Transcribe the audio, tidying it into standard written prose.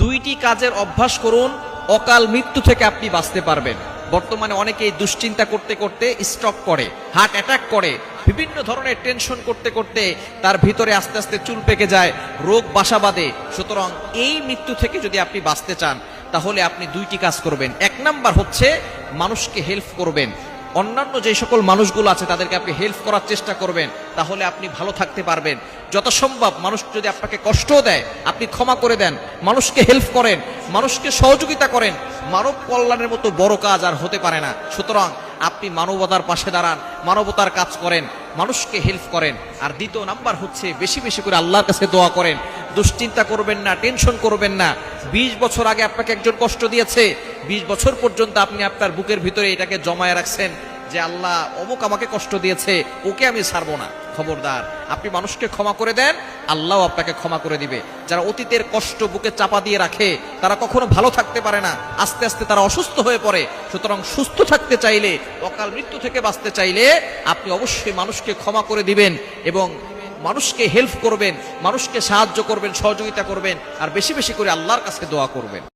দুইটি কাজের অভ্যাস করুন, অকাল মৃত্যু থেকে আপনি বাঁচতে পারবেন। বর্তমানে অনেকেই দুশ্চিন্তা করতে করতে স্ট্রোক করে, হার্ট অ্যাটাক করে, বিভিন্ন ধরনের টেনশন করতে করতে তার ভিতরে আস্তে আস্তে চুল পেকে যায়, রোগ বাসা বাঁধে। সুতরাং এই মৃত্যু থেকে যদি আপনি বাঁচতে চান তাহলে আপনি দুইটি কাজ করবেন। এক নাম্বার হচ্ছে মানুষকে হেল্প করবেন। অন্যান্য যে সকল মানুষগুলো আছে তাদেরকে আপনি হেল্প করার চেষ্টা করবেন, তাহলে আপনি ভালো থাকতে পারবেন। যত সম্ভব মানুষ যদি আপনাকে কষ্ট দেয় আপনি ক্ষমা করে দেন, মানুষকে হেল্প করেন, মানুষকে সহযোগিতা করেন। মানব কল্যাণের মতো বড় কাজ আর হতে পারে না। সুতরাং আপনি মানবতার পাশে দাঁড়ান, মানবতার কাজ করেন, মানুষকে হেল্প করেন। আর দ্বিতীয় নাম্বার হচ্ছে বেশি বেশি করে আল্লাহর কাছে দোয়া করেন। দুশ্চিন্তা করবেন না, টেনশন করবেন না। 20 বছর আগে আপনাকে একজন কষ্ট দিয়েছে, 20 বছর পর্যন্ত আপনি আপনার বুকের ভিতরে এটাকে জমায়ে রাখছেন যে আল্লাহ অমুক আমাকে কষ্ট দিয়েছে, ওকে আমি ছাড়বো না। খবরদার, আপনি মানুষকে ক্ষমা করে দেন, আল্লাহ আপনাকে ক্ষমা করে দিবে। যারা অতীতের কষ্ট বুকে চাপা দিয়ে রাখে তারা কখনো ভালো থাকতে পারে না, আস্তে আস্তে তারা অসুস্থ হয়ে পড়ে। সুতরাং সুস্থ থাকতে চাইলে, অকাল মৃত্যু থেকে বাঁচতে চাইলে আপনি অবশ্যই মানুষকে ক্ষমা করে দিবেন এবং মানুষকে হেল্প করবেন, মানুষকে সাহায্য করবেন, সহযোগিতা করবেন, আর বেশি বেশি করে আল্লাহর কাছে দোয়া করবেন।